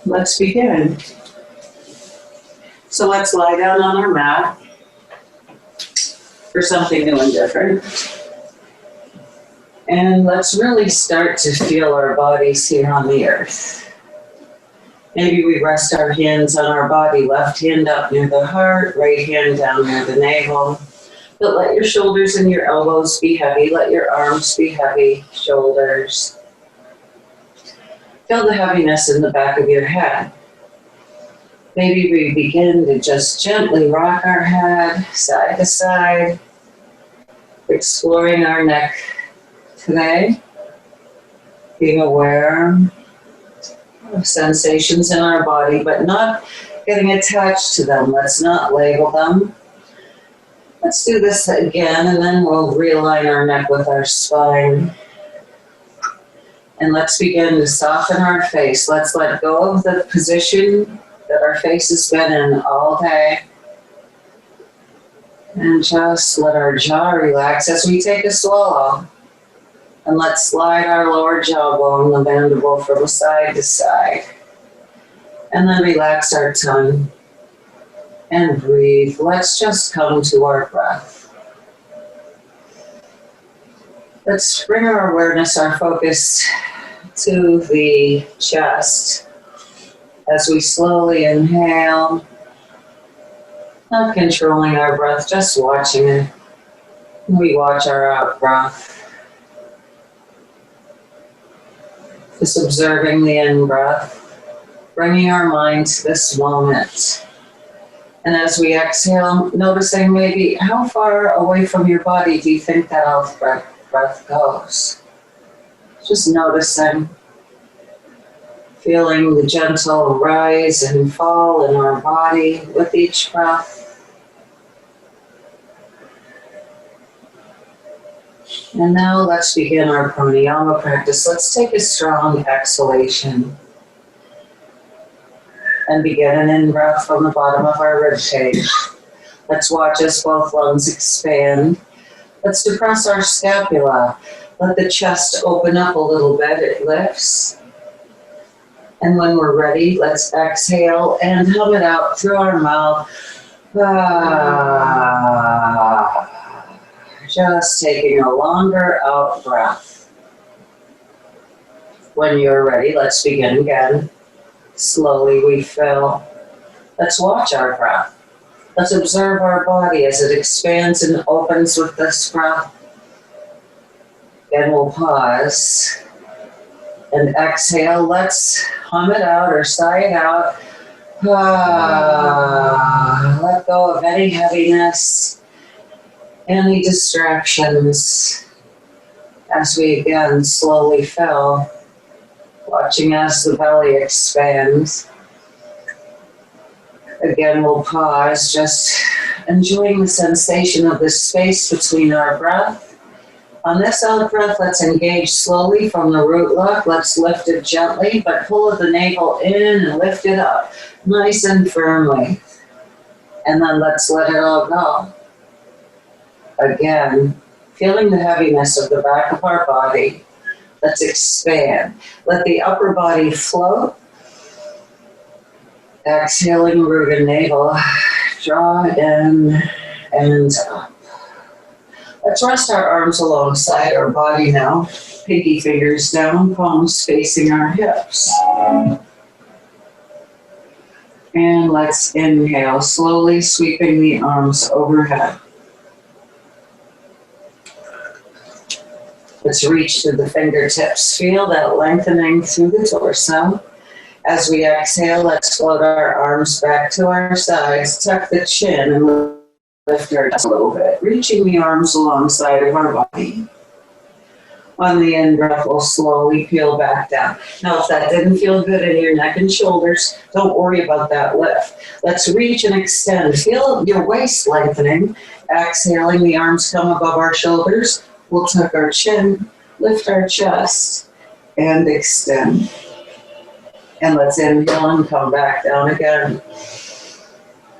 Let's begin. So let's lie down on our mat for something new and different. And let's really start to feel our bodies here on the earth. Maybe we rest our hands on our body, left hand up near the heart, right hand down near the navel. But let your shoulders and your elbows be heavy. Let your arms be heavy, shoulders. Feel the heaviness in the back of your head. Maybe we begin to just gently rock our head side to side, exploring our neck today, being aware of sensations in our body, but not getting attached to them. Let's not label them. Let's do this again, and then we'll realign our neck with our spine. And let's begin to soften our face. Let's let go of the position that our face has been in all day. And just let our jaw relax as we take a swallow. And let's slide our lower jawbone, the mandible, from side to side. And then relax our tongue. And breathe. Let's just come to our breath. Let's bring our awareness, our focus to the chest. As we slowly inhale, not controlling our breath, just watching it. We watch our out breath. Just observing the in breath, bringing our mind to this moment. And as we exhale, noticing maybe how far away from your body do you think that out breath goes? Just noticing. Feeling the gentle rise and fall in our body with each breath. And now let's begin our pranayama practice. Let's take a strong exhalation and begin an in-breath from the bottom of our ribcage. Let's watch as both lungs expand. Let's depress our scapula. Let the chest open up a little bit. It lifts. And when we're ready, let's exhale and hum it out through our mouth. Just taking a longer out breath. When you're ready, let's begin again. Slowly we fill. Let's watch our breath. Let's observe our body as it expands and opens with this breath. Then we'll pause. And exhale, let's hum it out or sigh it out. Let go of any heaviness, any distractions as we again slowly fill, watching as the belly expands. Again, we'll pause, just enjoying the sensation of the space between our breath. On this out breath, let's engage slowly from the root lock. Let's lift it gently, but pull the navel in and lift it up, nice and firmly. And then let's let it all go. Again, feeling the heaviness of the back of our body. Let's expand. Let the upper body float. Exhaling, root and navel. Draw in and up. Let's rest our arms alongside our body now. Pinky fingers down, palms facing our hips. And let's inhale, slowly sweeping the arms overhead. Let's reach to the fingertips. Feel that lengthening through the torso. As we exhale, let's float our arms back to our sides, tuck the chin and lift our chest a little bit, reaching the arms alongside of our body. On the in-breath, we'll slowly peel back down. Now, if that didn't feel good in your neck and shoulders, don't worry about that lift. Let's reach and extend. Feel your waist lengthening. Exhaling, the arms come above our shoulders. We'll tuck our chin, lift our chest, and extend. And let's inhale and come back down again.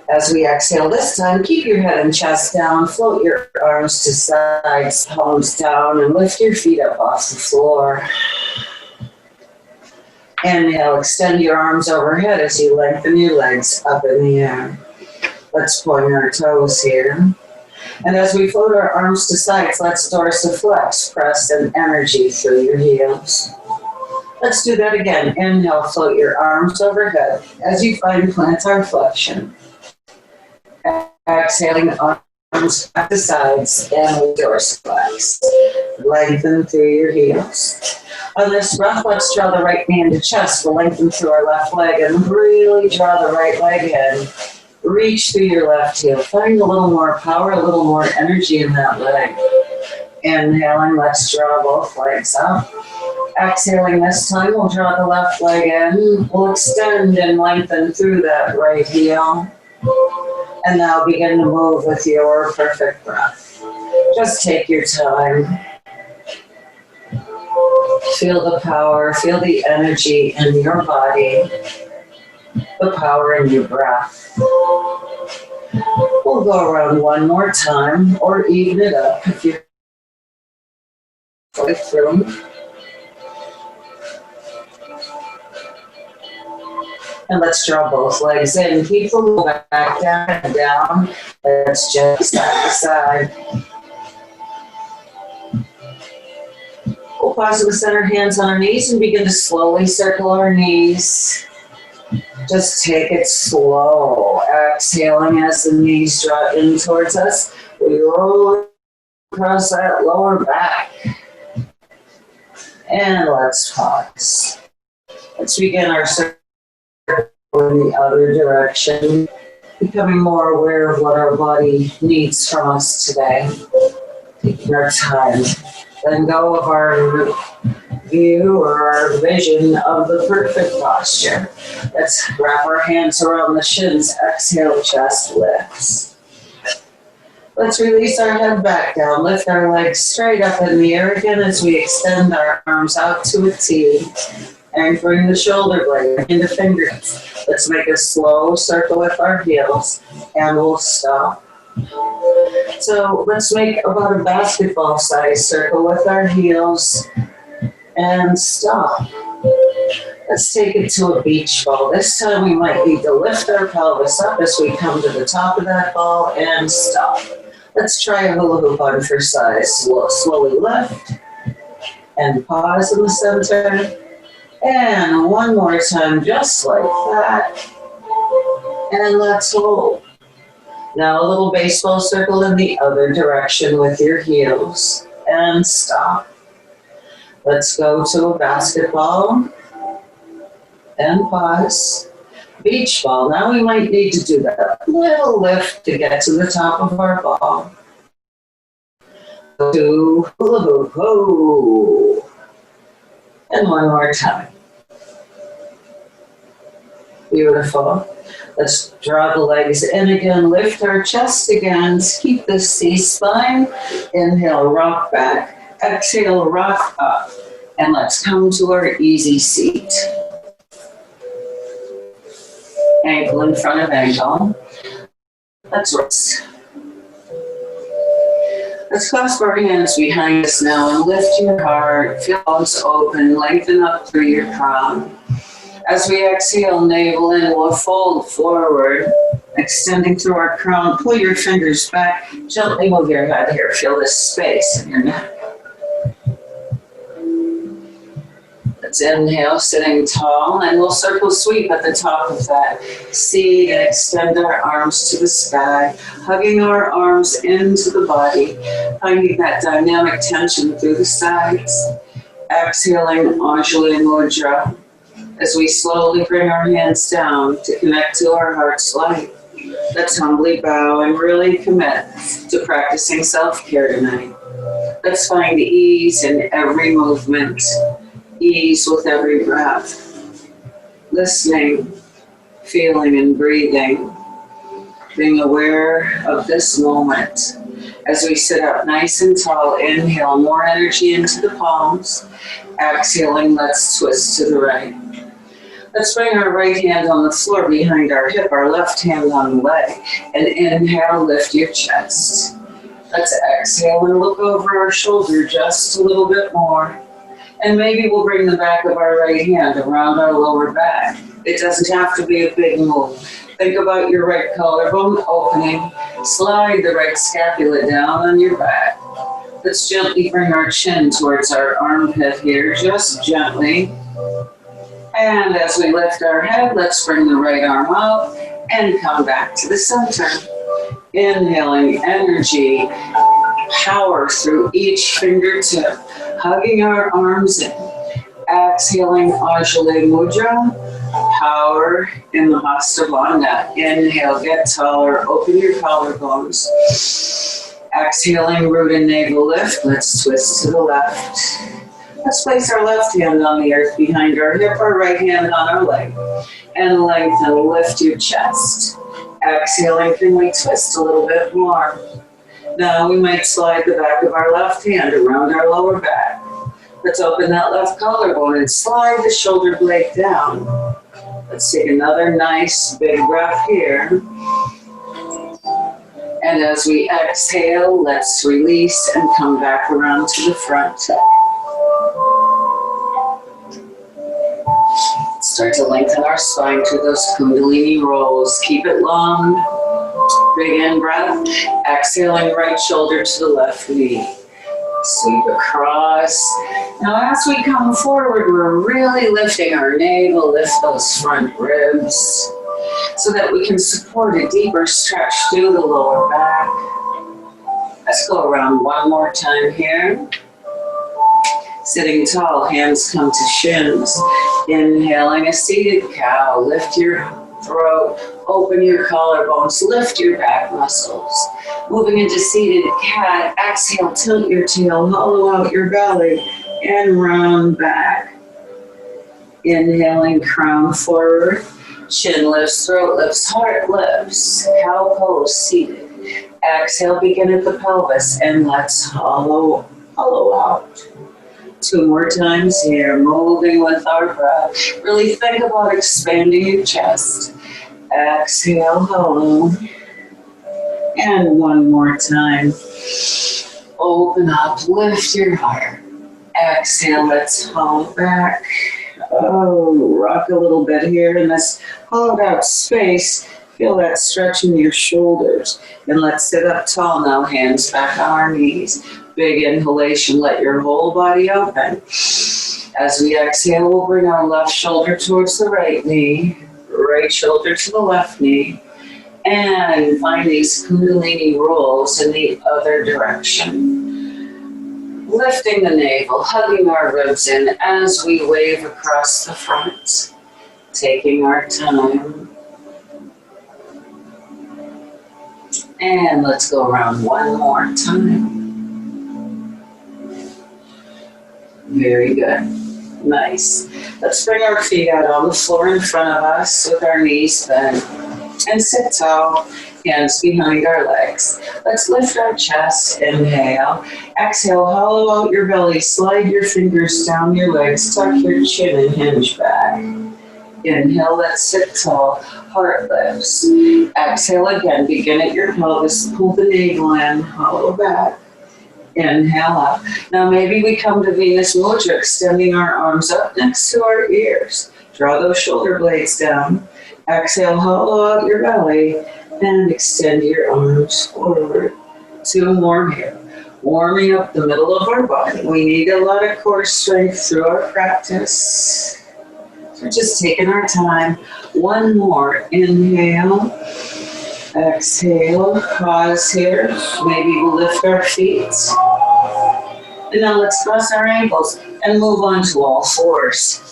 As we exhale this time, keep your head and chest down, float your arms to sides, palms down, and lift your feet up off the floor. Inhale, extend your arms overhead as you lengthen your legs up in the air. Let's point our toes here. And as we float our arms to sides, let's dorsiflex, press an energy through your heels. Let's do that again. Inhale, float your arms overhead as you find plantar flexion. Exhaling, arms back to sides, and dorsiflex. Lengthen through your heels. On this breath, let's draw the right knee into chest. We'll lengthen through our left leg and really draw the right leg in. Reach through your left heel. Find a little more power, a little more energy in that leg. Inhaling, let's draw both legs up. Exhaling this time, we'll draw the left leg in. We'll extend and lengthen through that right heel. And now begin to move with your perfect breath. Just take your time. Feel the power, feel the energy in your body, the power in your breath. We'll go around one more time or even it up if you're through. And let's draw both legs in. Keep the low back down and down. Let's just side to side. We'll pause to the center, hands on our knees, and begin to slowly circle our knees. Just take it slow. Exhaling as the knees draw in towards us. We roll across that lower back. And let's pause. Let's begin our circle in the other direction, becoming more aware of what our body needs from us today. Taking our time. Letting go of our view or our vision of the perfect posture. Let's wrap our hands around the shins. Exhale, chest lifts. Let's release our head back down. Lift our legs straight up in the air again as we extend our arms out to a T. Anchoring the shoulder blade into fingertips. Let's make a slow circle with our heels and we'll stop. So let's make about a basketball size circle with our heels and stop. Let's take it to a beach ball. This time we might need to lift our pelvis up as we come to the top of that ball and stop. Let's try a hula hoop on for size. Slowly lift and pause in the center. And one more time, just like that. And let's hold. Now a little baseball circle in the other direction with your heels. And stop. Let's go to a basketball. And pause. Beach ball. Now we might need to do that little lift to get to the top of our ball. To hula hoop. Ho. And one more time. Beautiful. Let's draw the legs in again, lift our chest again, keep the C-spine. Inhale, rock back. Exhale, rock up. And let's come to our easy seat. Ankle in front of ankle. Let's rest. Let's clasp our hands behind us now and lift your heart. Feel arms open, lengthen up through your crown. As we exhale, navel in, we'll fold forward, extending through our crown. Pull your fingers back. Gently move your head here. Feel this space in your neck. Let's inhale, sitting tall, and we'll circle sweep at the top of that seat and extend our arms to the sky, hugging our arms into the body, finding that dynamic tension through the sides. Exhaling, Anjali Mudra. As we slowly bring our hands down to connect to our heart's light, let's humbly bow and really commit to practicing self-care tonight. Let's find ease in every movement, ease with every breath, listening, feeling and breathing, being aware of this moment. As we sit up nice and tall, inhale more energy into the palms. Exhaling, let's twist to the right. Let's bring our right hand on the floor behind our hip, our left hand on the leg. And inhale, lift your chest. Let's exhale and look over our shoulder just a little bit more. And maybe we'll bring the back of our right hand around our lower back. It doesn't have to be a big move. Think about your right collarbone opening. Slide the right scapula down on your back. Let's gently bring our chin towards our armpit here, just gently. And as we lift our head, let's bring the right arm out and come back to the center. Inhaling energy, power through each fingertip, hugging our arms in. Exhaling Anjali Mudra, power in the Hasta Bandha. Inhale, get taller, open your collarbones. Exhaling, root and navel lift. Let's twist to the left. Let's place our left hand on the earth behind our hip, our right hand on our leg. And lengthen, lift your chest. Exhaling, can we twist a little bit more? Now we might slide the back of our left hand around our lower back. Let's open that left collarbone and slide the shoulder blade down. Let's take another nice big breath here. And as we exhale, let's release and come back around to the front. Start to lengthen our spine through those Kundalini rolls. Keep it long. Big in breath. Exhaling, right shoulder to the left knee. Sweep across. Now as we come forward, we're really lifting our navel, lift those front ribs so that we can support a deeper stretch through the lower back. Let's go around one more time here. Sitting tall, hands come to shins. Inhaling a seated cow, lift your throat, open your collarbones, lift your back muscles. Moving into seated cat, exhale, tilt your tail, hollow out your belly, and round back. Inhaling, crown forward, chin lifts, throat lifts, heart lifts, cow pose, seated. Exhale, begin at the pelvis, and let's hollow out. 2 more times here, moving with our breath. Really think about expanding your chest. Exhale, hollow. And one more time. Open up, lift your heart. Exhale, let's hollow back. Oh, rock a little bit here in this hollowed out space. Feel that stretch in your shoulders. And let's sit up tall now, hands back on our knees. Big inhalation, let your whole body open. As we exhale, we'll bring our left shoulder towards the right knee, right shoulder to the left knee, and find these Kundalini rolls in the other direction. Lifting the navel, hugging our ribs in as we wave across the front, taking our time. And let's go around one more time. Very good. Nice. Let's bring our feet out on the floor in front of us with our knees bent. And sit tall, hands behind our legs. Let's lift our chest. Inhale. Exhale, hollow out your belly. Slide your fingers down your legs. Tuck your chin and hinge back. Inhale, let's sit tall. Heart lifts. Exhale again. Begin at your pelvis. Pull the navel in. Hollow back. Inhale up. Now maybe we come to Venus Mudra, extending our arms up next to our ears. Draw those shoulder blades down. Exhale, hollow out your belly and extend your arms forward. 2 more here. Warming up the middle of our body. We need a lot of core strength through our practice. We're just taking our time. 1 more. Inhale. Exhale, pause here. Maybe we'll lift our feet. And now let's cross our ankles and move on to all fours.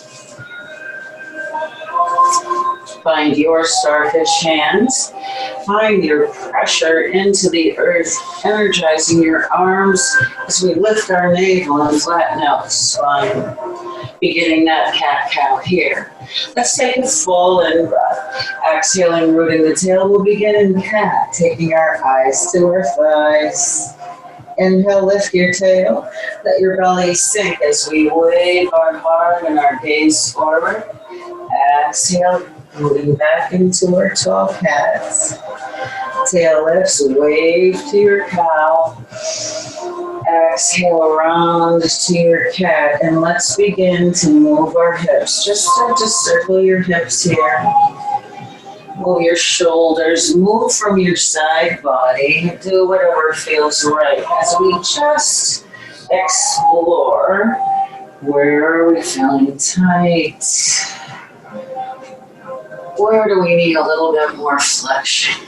Find your starfish hands. Find your pressure into the earth, energizing your arms as we lift our navel and flatten out the spine. Beginning that cat-cow here. Let's take a full in breath. Exhaling, rooting the tail. We'll begin in cat, taking our eyes to our thighs. Inhale, lift your tail. Let your belly sink as we wave our arm and our gaze forward. Exhale, moving back into our tall cats. Tail lifts, wave to your cow. Exhale around to your cat, and let's begin to move our hips. Just start to circle your hips here. Move your shoulders, move from your side body. Do whatever feels right as we just explore. Where are we feeling tight? Where do we need a little bit more flexion?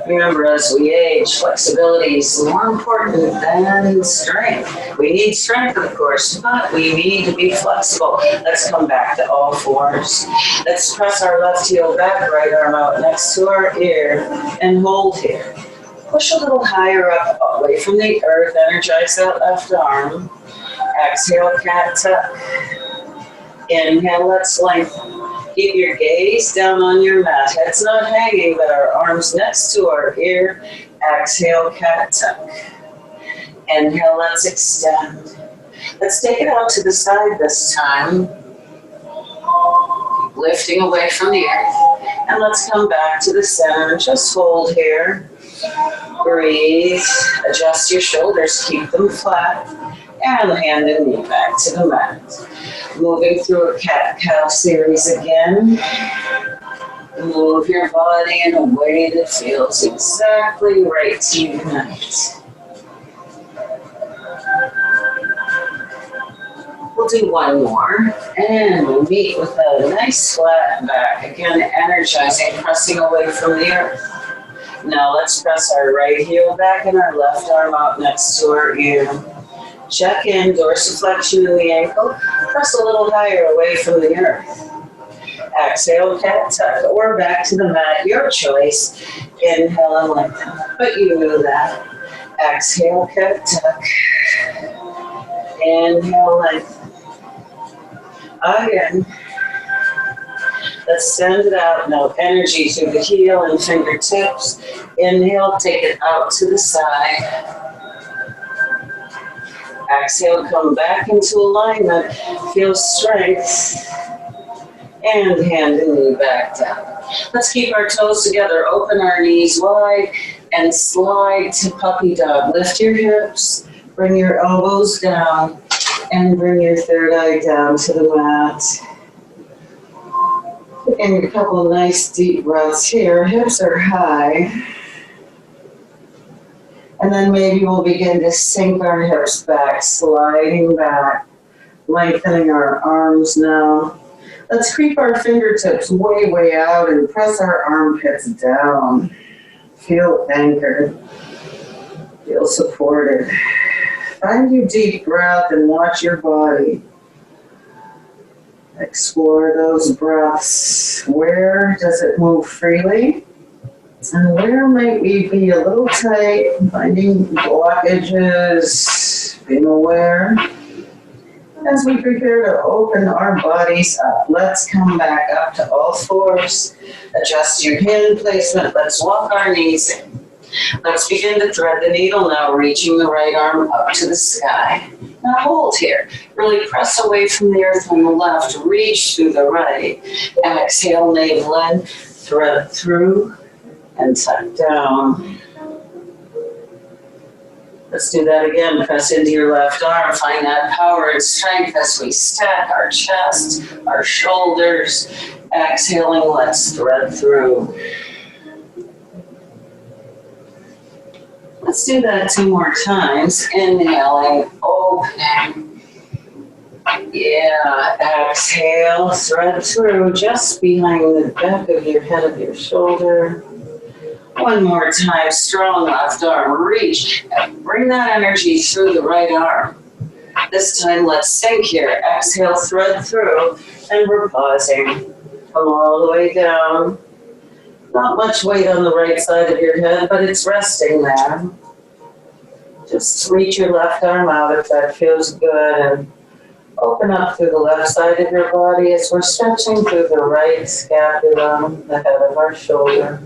Remember, as we age, flexibility is more important than strength. We need strength, of course, but we need to be flexible. Let's come back to all fours. Let's press our left heel back, right arm out next to our ear, and hold here. Push a little higher up, away from the earth. Energize that left arm. Exhale, cat tuck. Inhale, let's lengthen. Keep your gaze down on your mat. Head's not hanging, but our arms next to our ear. Exhale, cat tuck. Inhale, let's extend. Let's take it out to the side this time. Keep lifting away from the earth. And let's come back to the center. Just hold here. Breathe. Adjust your shoulders. Keep them flat. And hand and knee back to the mat. Moving through a cat-cow series again. Move your body in a way that feels exactly right to you tonight. We'll do one more, and we'll meet with a nice flat back. Again, energizing, pressing away from the earth. Now let's press our right heel back and our left arm out next to our ear. Check in, dorsiflexion in the ankle. Press a little higher away from the earth. Exhale, cat tuck, or back to the mat, your choice. Inhale and lengthen, but you know that. Exhale, cat tuck. Inhale, lengthen. Again. Let's send it out. Now energy through the heel and fingertips. Inhale, take it out to the side. Exhale, come back into alignment. Feel strength. And hand and knee back down. Let's keep our toes together. Open our knees wide and slide to puppy dog. Lift your hips. Bring your elbows down. And bring your third eye down to the mat. Taking a couple of nice deep breaths here. Hips are high. And then maybe we'll begin to sink our hips back, sliding back, lengthening our arms now. Let's creep our fingertips way, way out and press our armpits down. Feel anchored. Feel supported. Find your deep breath and watch your body. Explore those breaths. Where does it move freely? And where might we be a little tight, finding blockages, being aware. As we prepare to open our bodies up, let's come back up to all fours. Adjust your hand placement. Let's walk our knees in. Let's begin to thread the needle now, reaching the right arm up to the sky. Now hold here. Really press away from the earth on the left. Reach through the right. Exhale, navel in. Thread through. And tuck down. Let's do that again. Press into your left arm. Find that power and strength as we stack our chest, our shoulders. Exhaling, let's thread through. Let's do that 2 more times. Inhaling, opening. Yeah, exhale, thread through just behind the back of your head of your shoulder. 1 more time, strong left arm, reach, and bring that energy through the right arm. This time, let's sink here. Exhale, thread through, and we're pausing. Come all the way down. Not much weight on the right side of your head, but it's resting there. Just reach your left arm out if that feels good, and open up through the left side of your body as we're stretching through the right scapula, the head of our shoulder.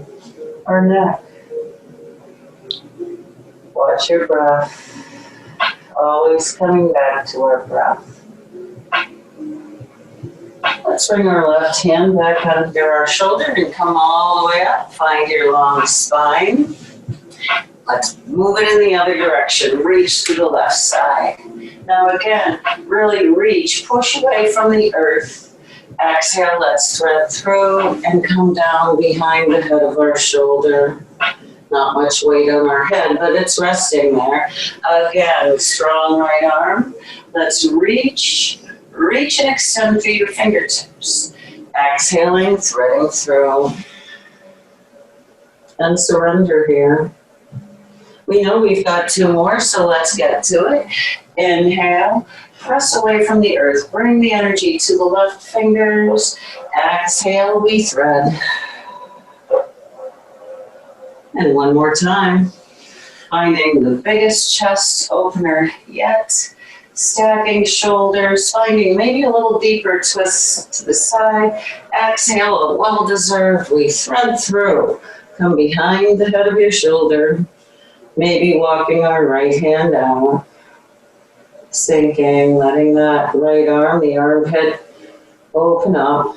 Our neck. Watch your breath. Always coming back to our breath. Let's bring our left hand back under our shoulder and come all the way up. Find your long spine. Let's move it in the other direction. Reach to the left side. Now again, really reach, push away from the earth. Exhale, let's thread through and come down behind the head of our shoulder. Not much weight on our head, but it's resting there. Again, strong right arm. Let's reach and extend through your fingertips. Exhaling, threading through. And surrender here. We know we've got 2 more, so let's get to it. Inhale, press away from the earth. Bring the energy to the left fingers. Exhale, we thread. And one more time. Finding the biggest chest opener yet. Stacking shoulders, finding maybe a little deeper twist to the side. Exhale, a well-deserved. We thread through. Come behind the head of your shoulder. Maybe walking our right hand out. Sinking, letting that right arm, the armpit, open up.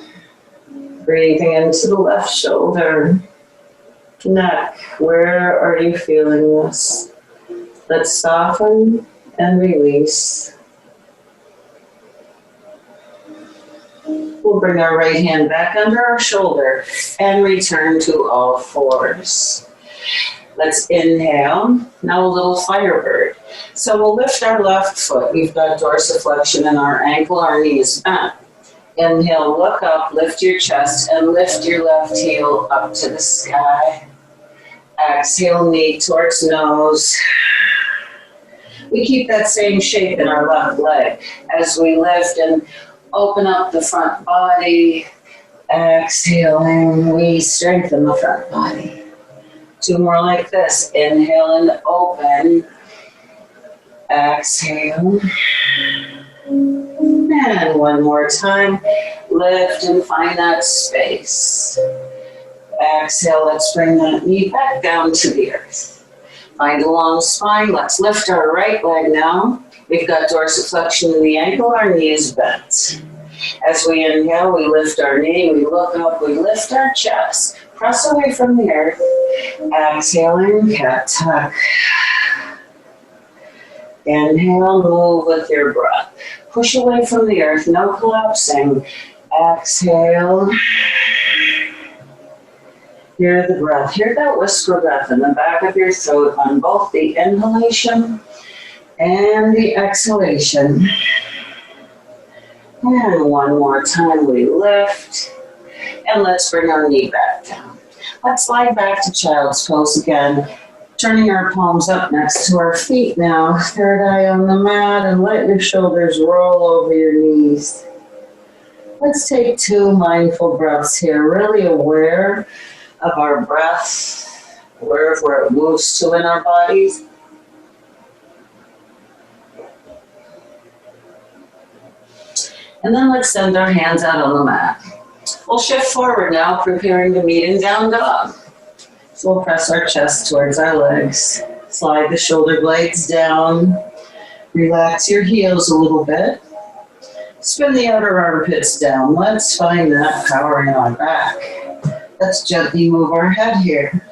Breathing into the left shoulder. Neck, where are you feeling this? Let's soften and release. We'll bring our right hand back under our shoulder and return to all fours. Let's inhale. Now a little firebird. So we'll lift our left foot. We've got dorsiflexion in our ankle, our knee is bent. Inhale, look up, lift your chest, and lift your left heel up to the sky. Exhale, knee towards nose. We keep that same shape in our left leg as we lift and open up the front body. Exhaling, we strengthen the front body. 2 more like this. Inhale and open. Exhale. And one more time. Lift and find that space. Exhale, let's bring that knee back down to the earth. Find a long spine. Let's lift our right leg now. We've got dorsiflexion in the ankle. Our knee is bent. As we inhale, we lift our knee. We look up. We lift our chest. Press away from the earth. Exhaling, cat tuck. Inhale, move with your breath. Push away from the earth, no collapsing. Exhale. Hear the breath. Hear that whisper breath in the back of your throat on both the inhalation and the exhalation. And one more time we lift. And let's bring our knee back down. Let's slide back to child's pose again. Turning our palms up next to our feet now. Third eye on the mat and let your shoulders roll over your knees. Let's take 2 mindful breaths here. Really aware of our breath, aware of where it moves to in our bodies. And then let's send our hands out on the mat. We'll shift forward now, preparing to meet in down dog. So we'll press our chest towards our legs. Slide the shoulder blades down. Relax your heels a little bit. Spin the outer armpits down. Let's find that power in our back. Let's gently move our head here.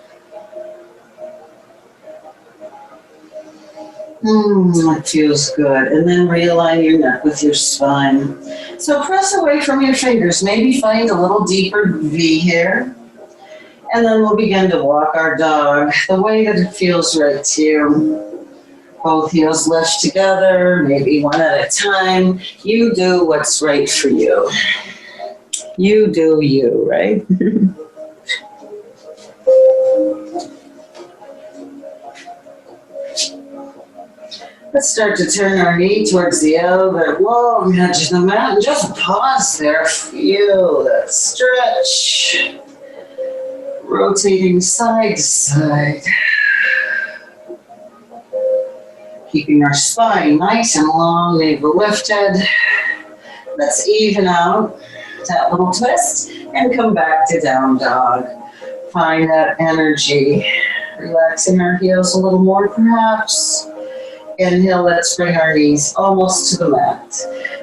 That feels good. And then realign your neck with your spine. So press away from your fingers. Maybe find a little deeper V here. And then we'll begin to walk our dog the way that it feels right to you. Both heels lift together, maybe one at a time. You do what's right for you. You do you, right? Let's start to turn our knee towards the elbow, long edge of the mat, and just pause there. Feel that stretch. Rotating side to side. Keeping our spine nice and long, navel lifted. Let's even out that little twist and come back to down dog. Find that energy. Relaxing our heels a little more perhaps. Inhale, let's bring our knees almost to the mat.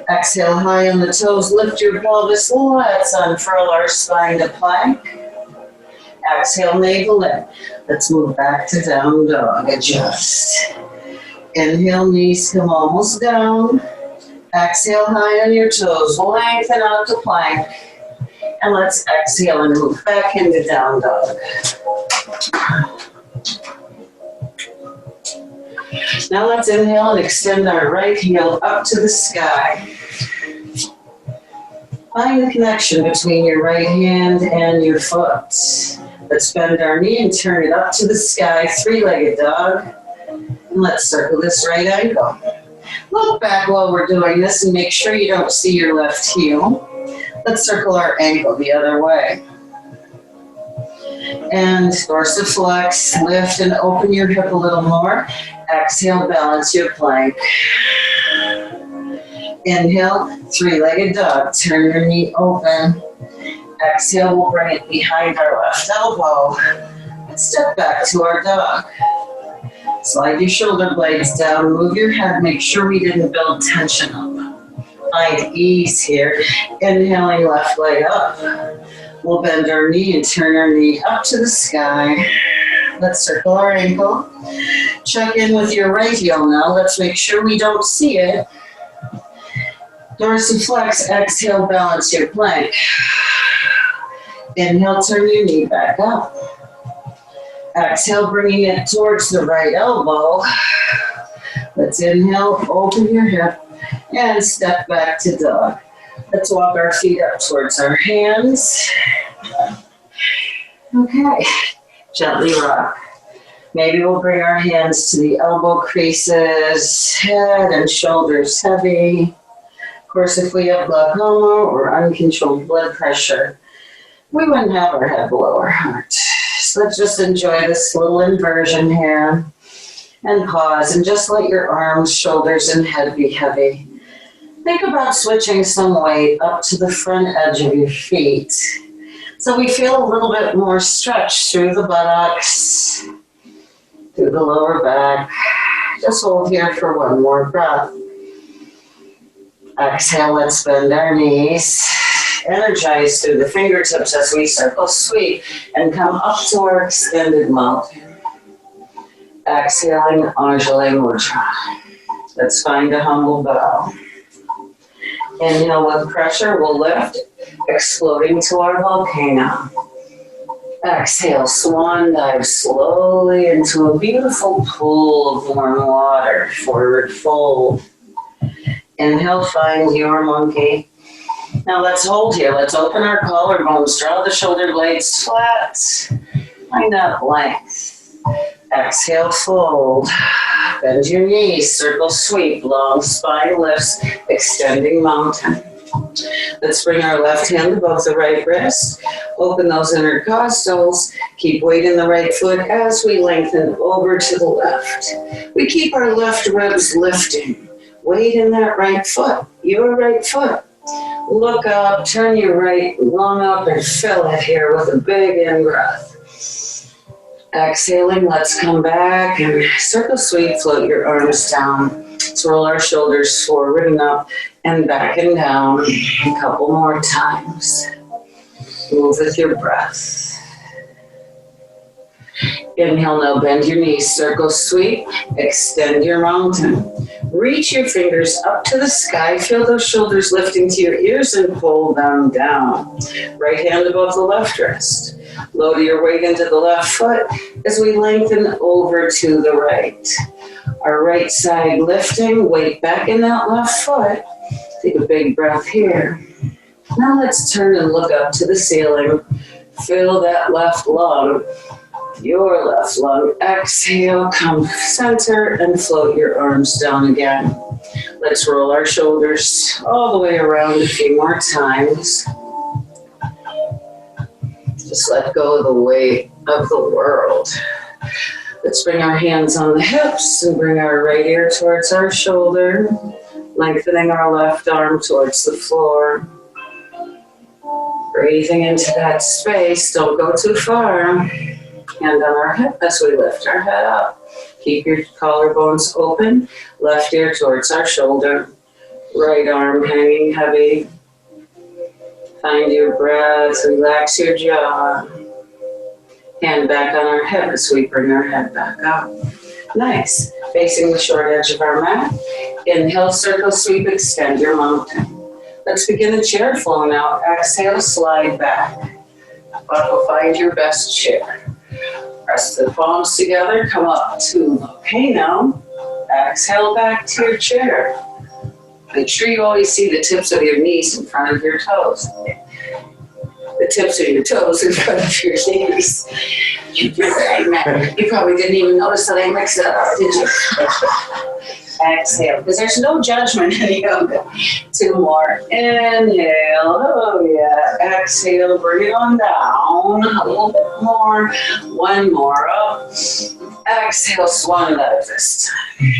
Exhale, high on the toes, lift your pelvis. Let's unfurl our spine to plank. Exhale, navel in. Let's move back to down dog. Adjust. Inhale, knees come almost down. Exhale, high on your toes. Lengthen out to plank. And let's exhale and move back into down dog. Now let's inhale and extend our right heel up to the sky. Find the connection between your right hand and your foot. Let's bend our knee and turn it up to the sky, three-legged dog. And let's circle this right ankle. Look back while we're doing this and make sure you don't see your left heel. Let's circle our ankle the other way. And dorsiflex, lift and open your hip a little more. Exhale, balance your plank. Inhale, three-legged dog. Turn your knee open. Exhale, we'll bring it behind our left elbow. And step back to our dog. Slide your shoulder blades down, move your head, make sure we didn't build tension up. Find ease here. Inhaling, left leg up. We'll bend our knee and turn our knee up to the sky. Let's circle our ankle. Check in with your right heel now. Let's make sure we don't see it. Dorsiflex, exhale, balance your plank. Inhale, turn your knee back up. Exhale, bringing it towards the right elbow. Let's inhale, open your hip, and step back to dog. Let's walk our feet up towards our hands. Okay, gently rock. Maybe we'll bring our hands to the elbow creases, head and shoulders heavy. Of course, if we have glaucoma or uncontrolled blood pressure, we wouldn't have our head below our heart. So let's just enjoy this little inversion here and pause and just let your arms, shoulders, and head be heavy. Think about switching some weight up to the front edge of your feet so we feel a little bit more stretch through the buttocks, through the lower back. Just hold here for one more breath. Exhale, let's bend our knees. Energize through the fingertips as we circle sweep and come up to our extended mountain. Exhaling, Anjali Mudra. Let's find a humble bow. Inhale with pressure, we'll lift, exploding to our volcano. Exhale, swan dive slowly into a beautiful pool of warm water, forward fold. Inhale, find your monkey. Now let's hold here. Let's open our collarbones, draw the shoulder blades flat. Find that length. Exhale, fold. Bend your knees, circle sweep, long spine lifts, extending mountain. Let's bring our left hand above the right wrist. Open those intercostals. Keep weight in the right foot as we lengthen over to the left. We keep our left ribs lifting. Weight in that right foot, your right foot. Look up, turn your right lung up and fill it here with a big in-breath. Exhaling, let's come back and circle sweep, float your arms down. Let's roll our shoulders forward and up and back and down a couple more times. Move with your breath. Inhale, now bend your knees, circle sweep, extend your mountain. Reach your fingers up to the sky, feel those shoulders lifting to your ears and pull them down. Right hand above the left wrist. Lower your weight into the left foot as we lengthen over to the right. Our right side lifting, weight back in that left foot. Take a big breath here. Now let's turn and look up to the ceiling. Fill that left lung. Your left lung. Exhale, come center and float your arms down again. Let's roll our shoulders all the way around a few more times. Just let go of the weight of the world. Let's bring our hands on the hips and bring our right ear towards our shoulder, lengthening our left arm towards the floor. Breathing into that space, don't go too far. Hand on our hip as we lift our head up. Keep your collarbones open, left ear towards our shoulder, right arm hanging heavy. Find your breath, relax your jaw. Hand back on our hip as we bring our head back up. Nice. Facing the short edge of our mat. Inhale, circle sweep, extend your mountain. Let's begin the chair flow now. Exhale, slide back. Buckle, find your best chair. Press the palms together, come up to volcano. Exhale back to your chair. Make sure you always see the tips of your knees in front of your toes. The tips of your toes in front of your knees. You probably didn't even notice that I mixed that up, did you? Exhale, because there's no judgment in yoga. 2 more. Inhale, oh yeah. Exhale, bring it on down. A little bit more. 1 more up. Exhale, swan dive this time.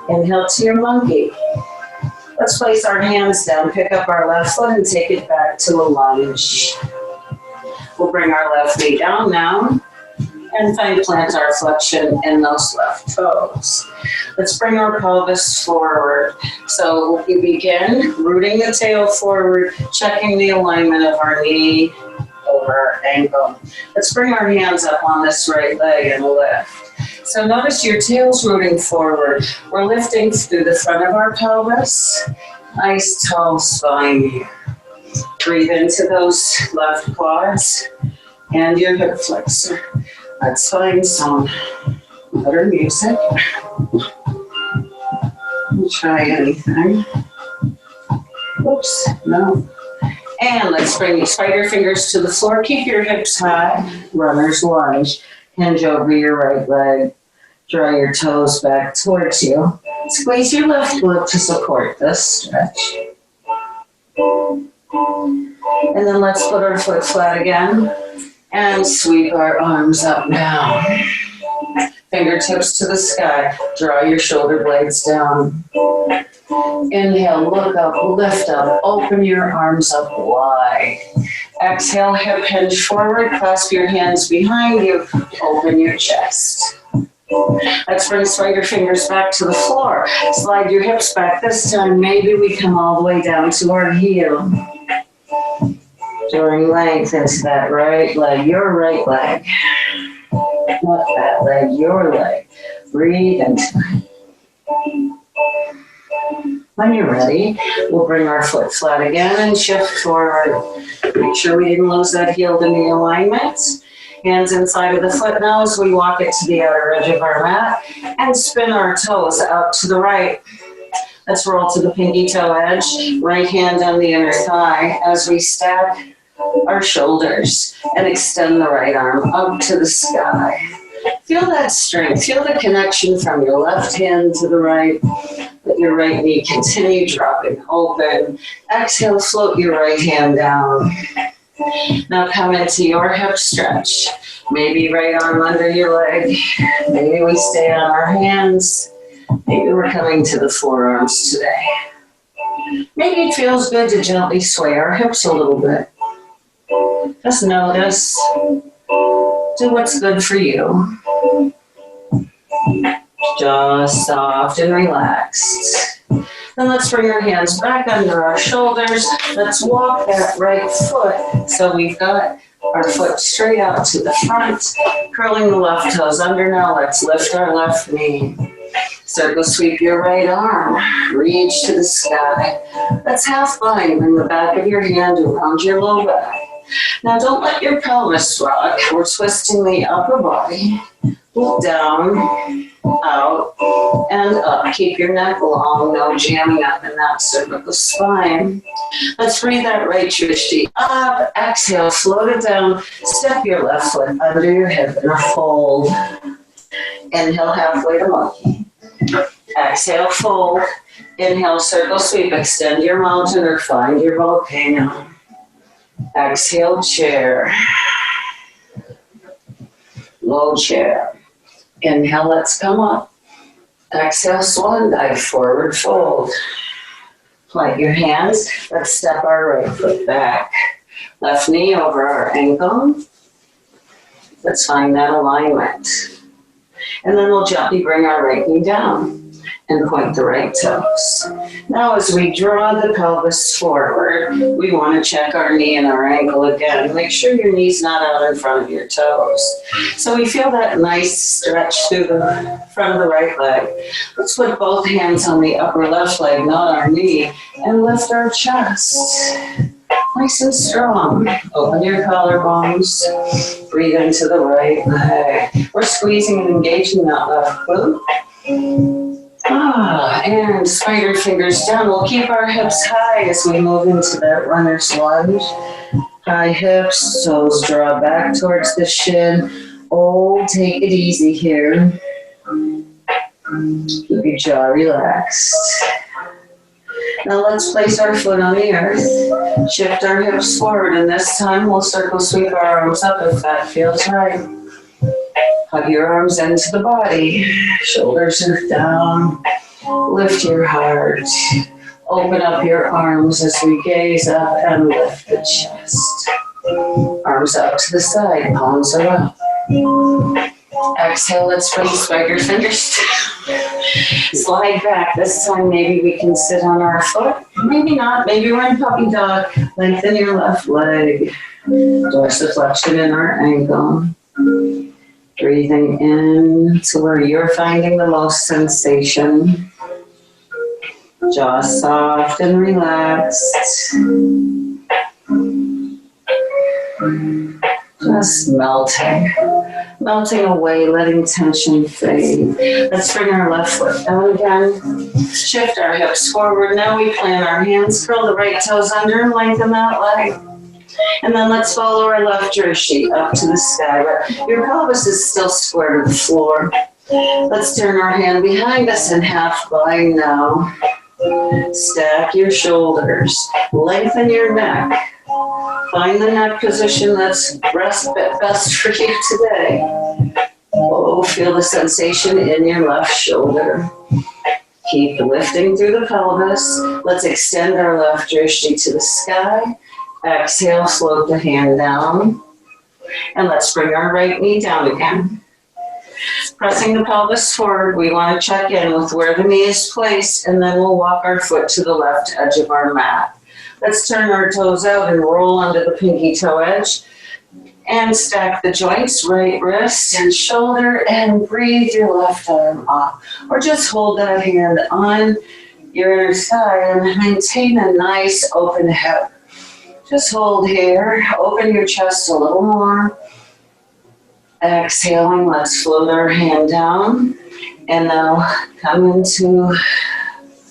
Inhale to your monkey. Let's place our hands down, pick up our left foot and take it back to a lunge. We'll bring our left knee down now and find plantar flexion in those left toes. Let's bring our pelvis forward. So we begin rooting the tail forward, checking the alignment of our knee over our ankle. Let's bring our hands up on this right leg and lift. So notice your tail's rooting forward. We're lifting through the front of our pelvis. Nice tall spine here. Breathe into those left quads and your hip flexor. Let's find some better music. We'll try anything. Oops, no. And let's bring your spider fingers to the floor. Keep your hips high. Runner's lunge. Hinge over your right leg. Draw your toes back towards you. Squeeze your left glute to support this stretch. And then let's put our foot flat again and sweep our arms up now. Fingertips to the sky. Draw your shoulder blades down. Inhale, look up, lift up, open your arms up wide. Exhale, hip hinge forward, clasp your hands behind you, open your chest. Let's bring spider fingers back to the floor. Slide your hips back. This time, maybe we come all the way down to our heel. Drawing length into that right leg, your right leg. Not that leg, your leg. Breathe into it. When you're ready, we'll bring our foot flat again and shift forward. Make sure we didn't lose that heel to knee alignment. Hands inside of the foot now as we walk it to the outer edge of our mat and spin our toes out to the right. Let's roll to the pinky toe edge, right hand on the inner thigh as we stack our shoulders and extend the right arm up to the sky. Feel that strength. Feel the connection from your left hand to the right. Let your right knee continue dropping open. Exhale, float your right hand down. Now come into your hip stretch. Maybe right arm under your leg. Maybe we stay on our hands. Maybe we're coming to the forearms today. Maybe it feels good to gently sway our hips a little bit. Just notice. Do what's good for you. Just soft and relaxed. Then let's bring our hands back under our shoulders. Let's walk that right foot. So we've got our foot straight out to the front, curling the left toes under now. Let's lift our left knee. Circle sweep your right arm. Reach to the sky. Let's half bind. Bring the back of your hand around your low back. Now don't let your pelvis rock. We're twisting the upper body. Look down, out, and up. Keep your neck long, no jamming up in that cervical spine. Let's breathe that right drishti up. Exhale, float it down. Step your left foot under your hip and fold. Inhale, halfway to monkey. Exhale, fold. Inhale, circle sweep. Extend your mountain or find your volcano. Exhale, chair. Low chair. Inhale, let's come up. Exhale, swan dive, forward fold. Plant your hands. Let's step our right foot back. Left knee over our ankle. Let's find that alignment. And then we'll gently bring our right knee down. and point the right toes. Now as we draw the pelvis forward, we want to check our knee and our ankle again. Make sure your knee's not out in front of your toes. So we feel that nice stretch through the front of the right leg. Let's put both hands on the upper left leg, not our knee, and lift our chest. Nice and strong. Open your collarbones. Breathe into the right leg. We're squeezing and engaging that left glute. And spider fingers down. We'll keep our hips high as we move into that runner's lunge. High hips, toes draw back towards the shin. Oh, take it easy here. Keep your jaw relaxed. Now let's place our foot on the earth. Shift our hips forward, and this time we'll circle sweep our arms up if that feels right. Hug your arms into the body. Shoulders are down. Lift your heart. Open up your arms as we gaze up and lift the chest. Arms out to the side, palms are up. Exhale, let's bring spider fingers down. Slide back. This time maybe we can sit on our foot. Maybe not. Maybe we're in puppy dog. Lengthen your left leg. Dorsiflexion in our ankle. Breathing in to where you're finding the most sensation. Jaw soft and relaxed. Just melting away, letting tension fade. Let's bring our left foot down again. Shift our hips forward. Now we plant our hands, curl the right toes under and lengthen that leg. And then let's follow our left drishti up to the sky. But your pelvis is still square to the floor. Let's turn our hand behind us and half bind now. Stack your shoulders. Lengthen your neck. Find the neck position that's best for you today. Oh, feel the sensation in your left shoulder. Keep lifting through the pelvis. Let's extend our left drishti to the sky. Exhale, float the hand down. And let's bring our right knee down again. Pressing the pelvis forward, we want to check in with where the knee is placed, and then we'll walk our foot to the left edge of our mat. Let's turn our toes out and roll under the pinky toe edge. And stack the joints, right wrist and shoulder, and breathe your left arm off. Or just hold that hand on your inner thigh and maintain a nice open hip. Just hold here, open your chest a little more. Exhaling, let's float our hand down. And now come into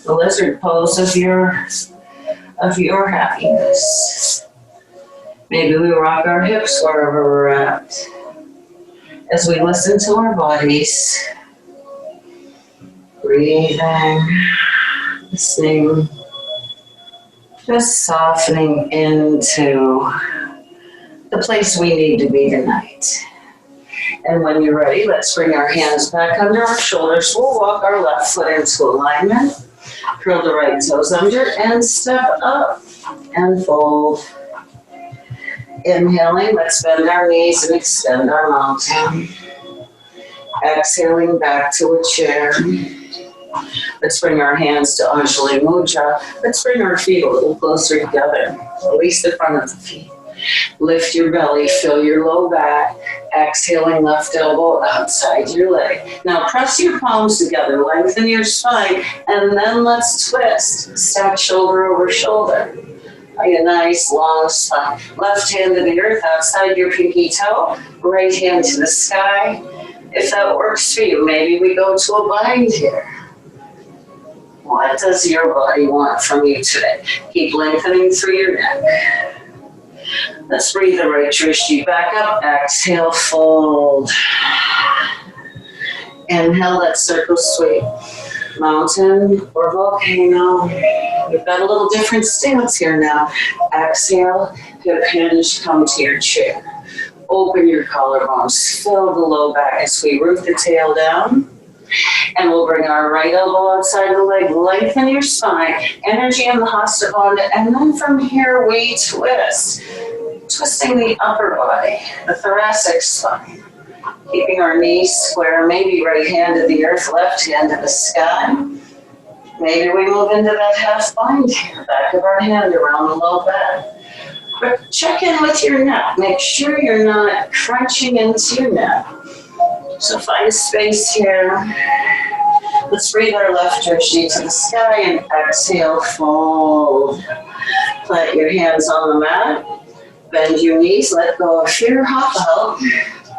the lizard pose of your happiness. Maybe we rock our hips wherever we're at. As we listen to our bodies, breathing, listening, just softening into the place we need to be tonight. And when you're ready, let's bring our hands back under our shoulders. We'll walk our left foot into alignment. Curl the right toes under and step up and fold. Inhaling, let's bend our knees and extend our mountain. Exhaling back to a chair. Let's bring our hands to Anjali Mudra. Let's bring our feet a little closer together. Release the front of the feet. Lift your belly, fill your low back. Exhaling, left elbow outside your leg. Now press your palms together, lengthen your spine, and then let's twist. Stack shoulder over shoulder. A nice long spine. Left hand to the earth outside your pinky toe. Right hand to the sky. If that works for you, maybe we go to a bind here. What does your body want from you today? Keep lengthening through your neck. Let's breathe the right drishti back up. Exhale, fold. Inhale, let's circle sweep. Mountain or volcano. We've got a little different stance here now. Exhale, hip hinge, come to your chair. Open your collarbones, fill the low back as we root the tail down. And we'll bring our right elbow outside the leg, lengthen your spine, energy in the Hasta Bandha, and then from here we twist. Twisting the upper body, the thoracic spine. Keeping our knees square, maybe right hand to the earth, left hand to the sky. Maybe we move into that half bind here, back of our hand around the low back. But check in with your neck. Make sure you're not crunching into your neck. So find a space here. Let's breathe our left drishti to the sky and exhale, fold. Plant your hands on the mat. Bend your knees, let go of fear, hop out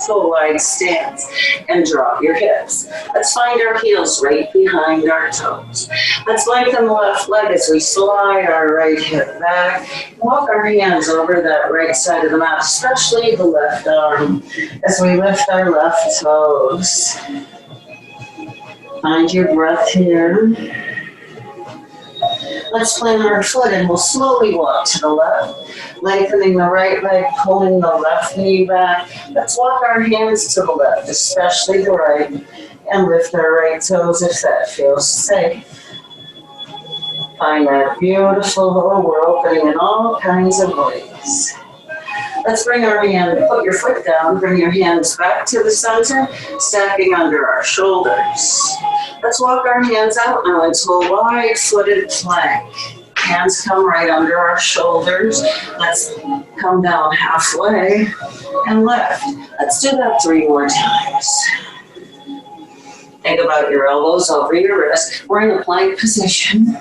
to a wide stance and drop your hips. Let's find our heels right behind our toes. Let's lengthen the left leg as we slide our right hip back. Walk our hands over that right side of the mat, especially the left arm as we lift our left toes. Find your breath here. Let's plant our foot and we'll slowly walk to the left, lengthening the right leg, pulling the left knee back. Let's walk our hands to the left, especially the right, and lift our right toes if that feels safe. Find that beautiful hole. We're opening in all kinds of ways. Let's bring our hand, put your foot down, bring your hands back to the center, stacking under our shoulders. Let's walk our hands out now into a wide-footed plank. Hands come right under our shoulders. Let's come down halfway and lift. Let's do that 3 more times. Think about your elbows over your wrists. We're in a plank position.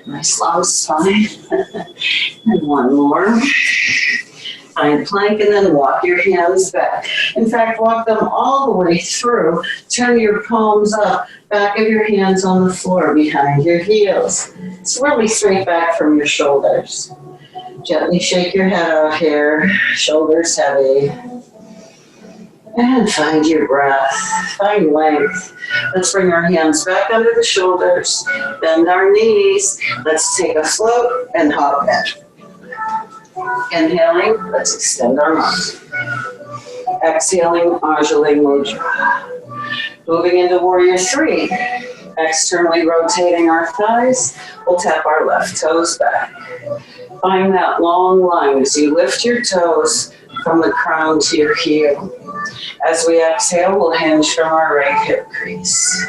Nice long spine. And 1 more. Find plank and then walk your hands back. In fact, walk them all the way through. Turn your palms up, back of your hands on the floor behind your heels. It's really straight back from your shoulders. Gently shake your head out here, shoulders heavy. And find your breath, find length. Let's bring our hands back under the shoulders, bend our knees. Let's take a float and hop back. Inhaling, let's extend our arms. Exhaling, Anjali Mudra. Moving into Warrior 3. Externally rotating our thighs, we'll tap our left toes back. Find that long line as you lift your toes from the crown to your heel. As we exhale, we'll hinge from our right hip crease.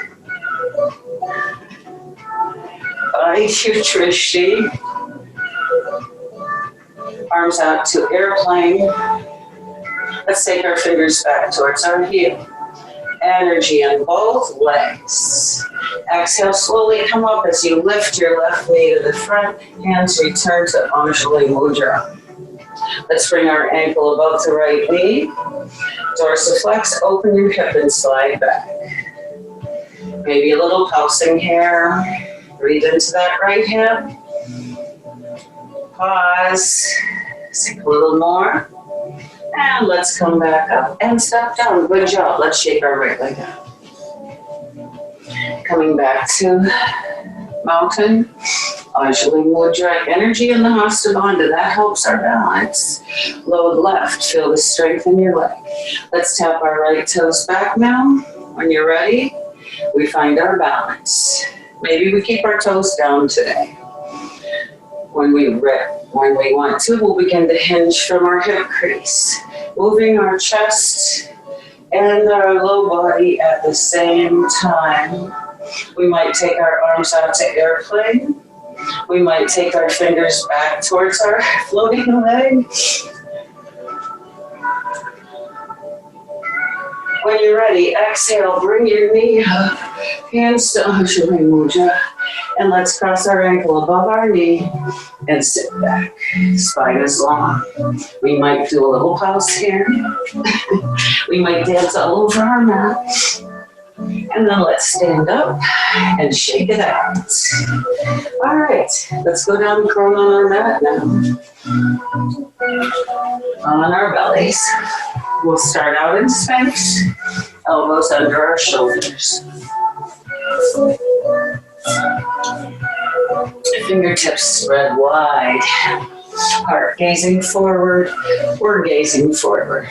Find your drishti. Arms out to airplane. Let's take our fingers back towards our heel. Energy in both legs. Exhale, slowly come up as you lift your left knee to the front. Hands return to Anjali Mudra. Let's bring our ankle above the right knee. Dorsiflex, open your hip and slide back. Maybe a little pulsing here. Breathe into that right hip. Pause. Sink a little more. And let's come back up and step down. Good job. Let's shake our right leg out. Coming back to mountain. Anjali Mudra. Energy in the Hasta Bandha. That helps our balance. Load left. Feel the strength in your leg. Let's tap our right toes back now. When you're ready, we find our balance. Maybe we keep our toes down today. When we want to, we'll begin to hinge from our hip crease, moving our chest and our low body at the same time. We might take our arms out to airplane. We might take our fingers back towards our floating leg. When you're ready, exhale, bring your knee up, hands to Anjali Mudra. And let's cross our ankle above our knee and sit back. Spine is long. We might do a little pulse here. We might dance all over our mat. And then let's stand up and shake it out. All right, let's go down prone on our mat now. On our bellies. We'll start out in Sphinx, elbows under our shoulders. Fingertips spread wide. Heart gazing forward. We're gazing forward.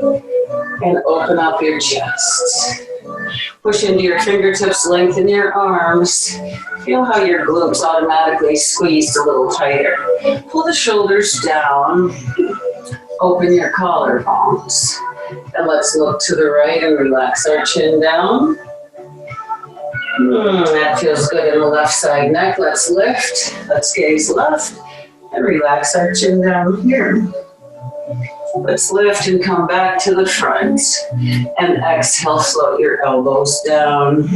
And open up your chest. Push into your fingertips, lengthen your arms. Feel how your glutes automatically squeeze a little tighter. Pull the shoulders down. Open your collarbones. And let's look to the right and relax our chin down. That feels good in the left side neck. Let's lift. Let's gaze left and relax our chin down here. Let's lift and come back to the front. And exhale, float your elbows down.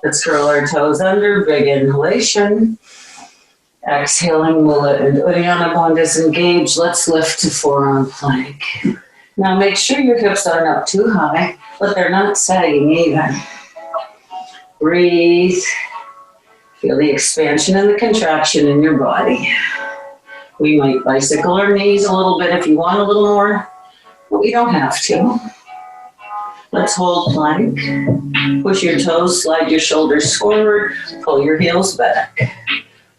Let's curl our toes under, big inhalation. Exhaling, Mula and Uddiyana Bandhas engage. Let's lift to forearm plank. Now make sure your hips aren't up too high, but they're not sagging either. Breathe. Feel the expansion and the contraction in your body. We might bicycle our knees a little bit if you want a little more, but we don't have to. Let's hold plank. Push your toes, slide your shoulders forward, pull your heels back.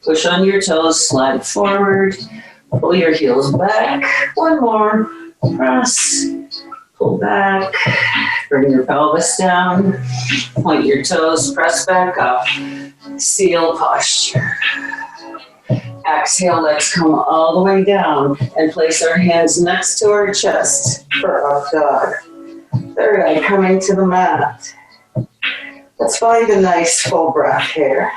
Push on your toes, slide forward, pull your heels back. One more. Press, pull back, bring your pelvis down, point your toes, press back up. Seal posture. Exhale, let's come all the way down and place our hands next to our chest for up dog. Third eye coming to the mat. Let's find a nice full breath here.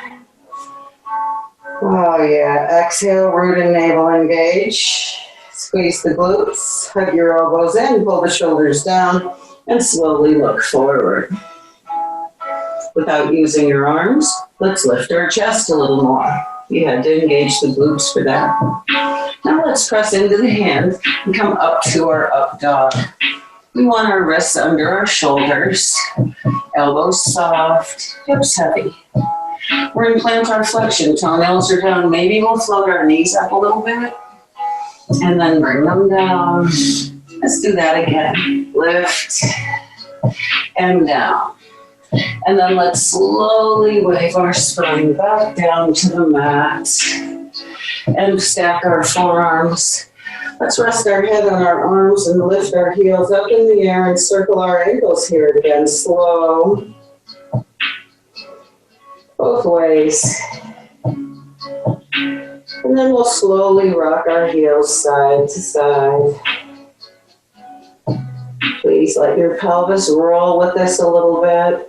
Oh yeah, exhale, root and navel engage. Squeeze the glutes, hug your elbows in, pull the shoulders down, and slowly look forward. Without using your arms, let's lift our chest a little more. You had to engage the glutes for that. Now let's press into the hands and come up to our up dog. We want our wrists under our shoulders, elbows soft, hips heavy. We're in plantar flexion, toenails are down. Maybe we'll float our knees up a little bit and then bring them down. Let's do that again. Lift and down. And then let's slowly wave our spine back down to the mat and stack our forearms. Let's rest our head on our arms and lift our heels up in the air and circle our ankles here again. Slow. Both ways. And then we'll slowly rock our heels side to side. Please let your pelvis roll with us a little bit.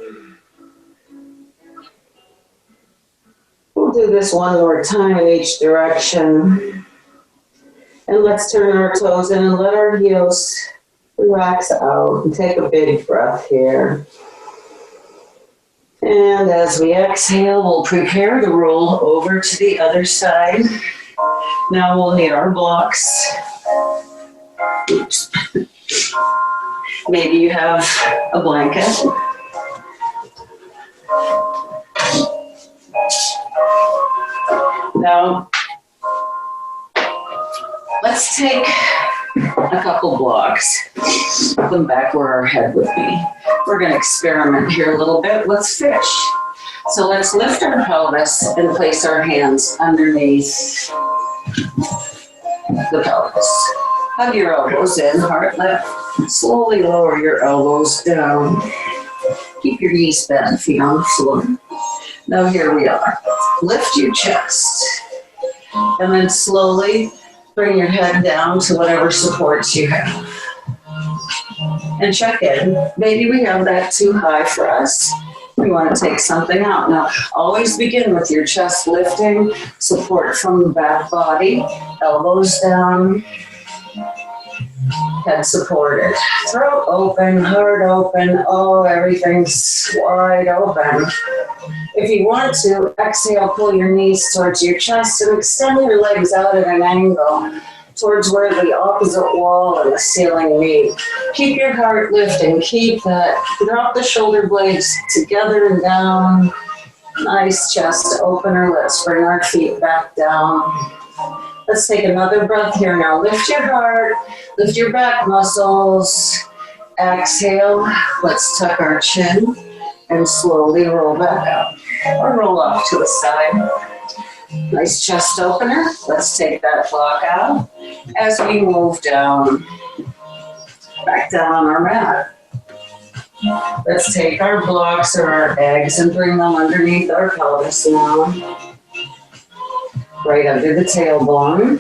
We'll do this one more time in each direction. And let's turn our toes in and let our heels relax out and take a big breath here. And as we exhale, we'll prepare to roll over to the other side. Now we'll need our blocks. Oops. Maybe you have a blanket. Now, let's take a couple blocks, put them back where our head would be. We're going to experiment here a little bit. Let's fish. So let's lift our pelvis and place our hands underneath the pelvis. Hug your elbows in, heart lift. Slowly lower your elbows down. Keep your knees bent, feet on the floor. Now here we are. Lift your chest. And then slowly bring your head down to whatever supports you have. And check in. Maybe we have that too high for us. We want to take something out. Now, always begin with your chest lifting, support from the back body, elbows down, head supported. Throat open, heart open. Oh, everything's wide open. If you want to, exhale, pull your knees towards your chest and extend your legs out at an angle towards where the opposite wall and the ceiling meet. Keep your heart lifting. Keep that. Drop the shoulder blades together and down. Nice chest opener. Let's bring our feet back down. Let's take another breath here now. Lift your heart. Lift your back muscles. Exhale. Let's tuck our chin and slowly roll back up or roll off to the side. Nice chest opener. Let's take that block out as we move down, back down on our mat. Let's take our blocks or our eggs and bring them underneath our pelvis now. Right under the tailbone.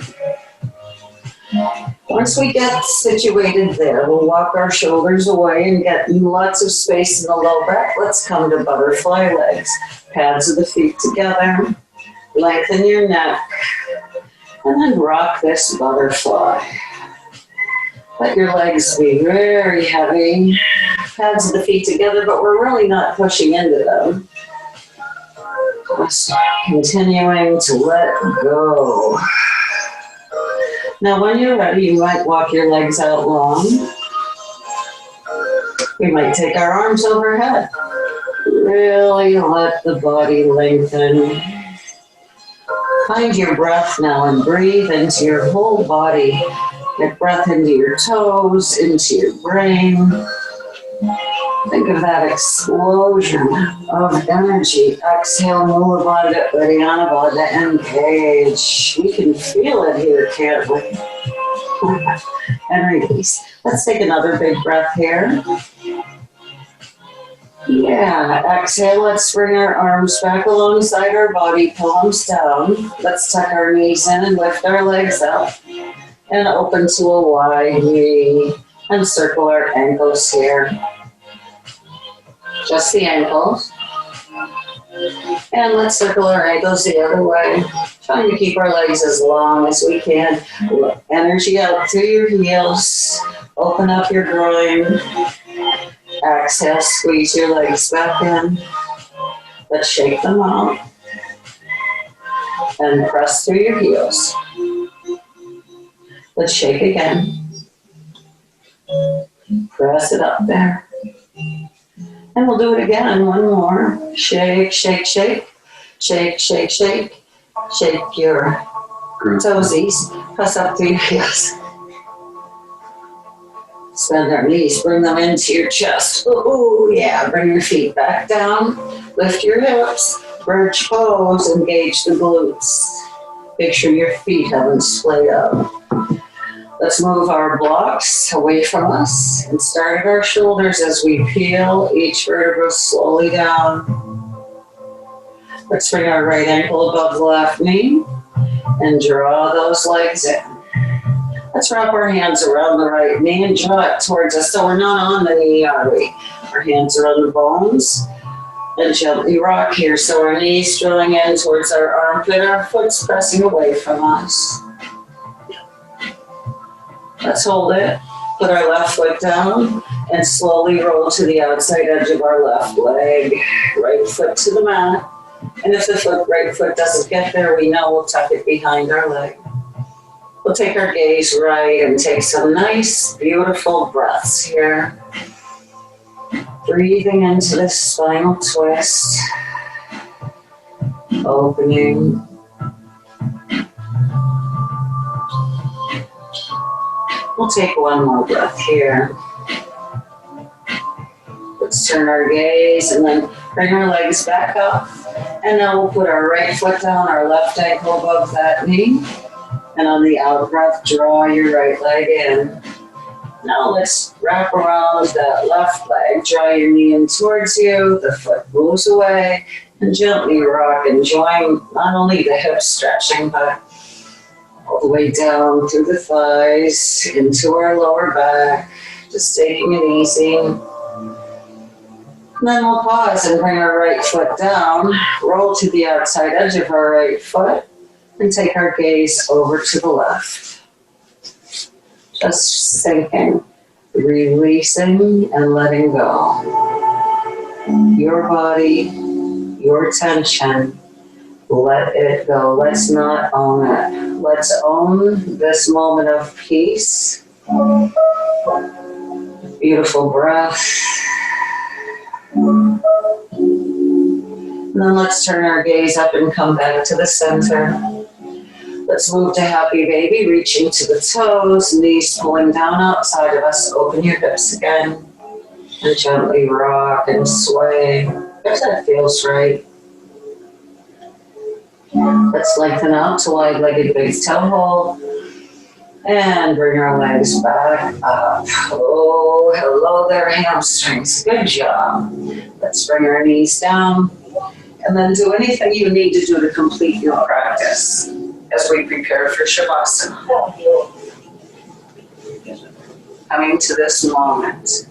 Once we get situated there, we'll walk our shoulders away and get lots of space in the low back. Let's come to butterfly legs. Pads of the feet together. Lengthen your neck. And then rock this butterfly. Let your legs be very heavy. Pads of the feet together, but we're really not pushing into them. Just continuing to let go. Now, when you're ready, you might walk your legs out long. We might take our arms overhead. Really let the body lengthen. Find your breath now and breathe into your whole body. Get breath into your toes, into your brain. Think of that explosion of energy. Exhale, Mula Bandha, Uddiyana Bandha, engage. We can feel it here, can't we? And release. Let's take another big breath here. Yeah, exhale. Let's bring our arms back alongside our body, palms down. Let's tuck our knees in and lift our legs up. And open to a wide knee. And circle our ankles here. Just the ankles. And let's circle our ankles the other way. Trying to keep our legs as long as we can. Energy out through your heels. Open up your groin. Exhale, squeeze your legs back in. Let's shake them out. And press through your heels. Let's shake again. Press it up there. And we'll do it again, one more. Shake, shake, shake. Shake, shake, shake. Shake your toesies. Press up through your heels. Bend our knees, bring them into your chest. Ooh, yeah, bring your feet back down. Lift your hips. Birch pose, engage the glutes. Picture your feet haven't splayed out. Let's move our blocks away from us and start at our shoulders as we peel each vertebra slowly down. Let's bring our right ankle above the left knee and draw those legs in. Let's wrap our hands around the right knee and draw it towards us so we're not on the knee, are we? Our hands are on the bones. And gently rock here so our knees drilling in towards our armpit, our foot's pressing away from us. Let's hold it. Put our left foot down and slowly roll to the outside edge of our left leg. Right foot to the mat. And if the right foot doesn't get there, we know we'll tuck it behind our leg. We'll take our gaze right and take some nice, beautiful breaths here. Breathing into this spinal twist. Opening. We'll take one more breath here. Let's turn our gaze and then bring our legs back up. And now we'll put our right foot down, our left ankle above that knee. And on the out breath, draw your right leg in. Now let's wrap around that left leg. Draw your knee in towards you. The foot moves away. And gently rock and join not only the hip stretching, but all the way down through the thighs, into our lower back. Just taking it easy. And then we'll pause and bring our right foot down. Roll to the outside edge of our right foot. And take our gaze over to the left. Just sinking, releasing and letting go. Your body, your tension, let it go. Let's not own it. Let's own this moment of peace. Beautiful breath. And then let's turn our gaze up and come back to the center. Let's move to happy baby, reaching to the toes, knees pulling down outside of us. Open your hips again and gently rock and sway if that feels right. Let's lengthen out to wide-legged big toe hold and bring our legs back up. Oh, hello there, hamstrings. Good job. Let's bring our knees down and then do anything you need to do to complete your practice as we prepare for Shavasana. coming to this moment.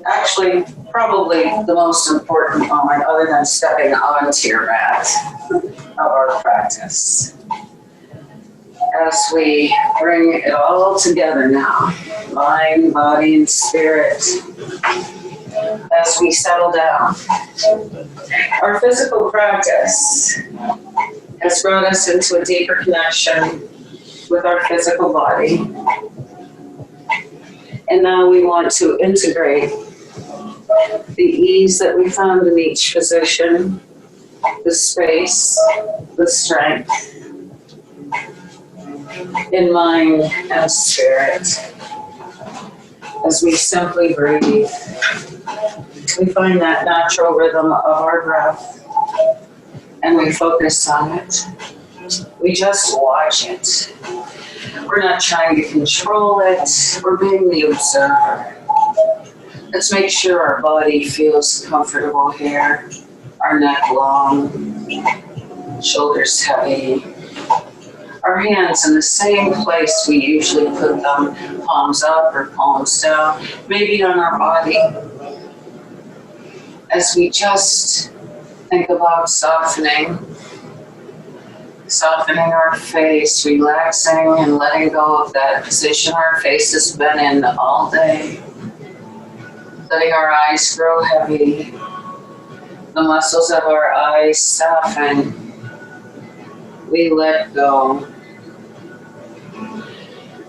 Actually, probably the most important moment other than stepping onto your mat of our practice. As we bring it all together now, mind, body, and spirit, as we settle down. Our physical practice has brought us into a deeper connection with our physical body. And now we want to integrate the ease that we found in each position, the space, the strength, in mind and spirit. As we simply breathe, we find that natural rhythm of our breath and we focus on it. We just watch it. We're not trying to control it. We're being the observer. Let's make sure our body feels comfortable here. Our neck long, shoulders heavy. Our hands in the same place we usually put them, palms up or palms down, maybe on our body. As we just think about softening our face, relaxing and letting go of that position our face has been in all day. Letting our eyes grow heavy, the muscles of our eyes soften. We let go.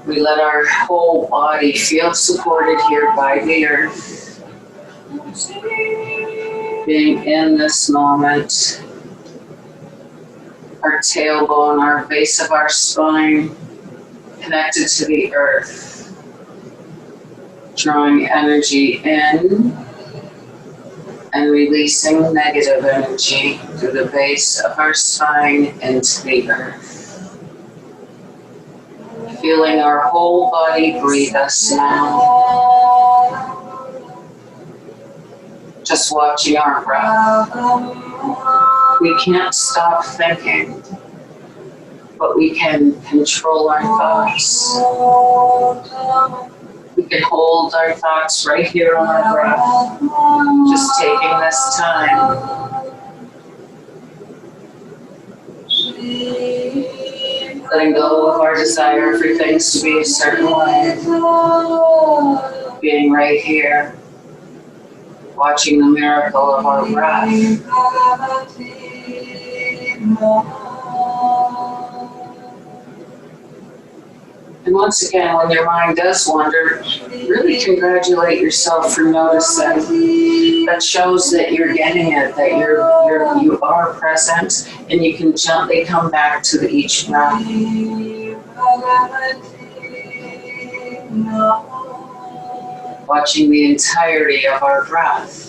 We let our whole body feel supported here by the earth. Being in this moment, our tailbone, our base of our spine connected to the earth, drawing energy in and releasing negative energy through the base of our spine into the earth. Feeling our whole body breathe us now. Just watching our breath. We can't stop thinking, but we can control our thoughts. We can hold our thoughts right here on our breath, just taking this time. Letting go of our desire for things to be a certain way. Being right here, watching the miracle of our breath. And once again, when your mind does wander, really congratulate yourself for noticing. That shows that you're getting it, that you are present, and you can gently come back to each breath. Watching the entirety of our breath.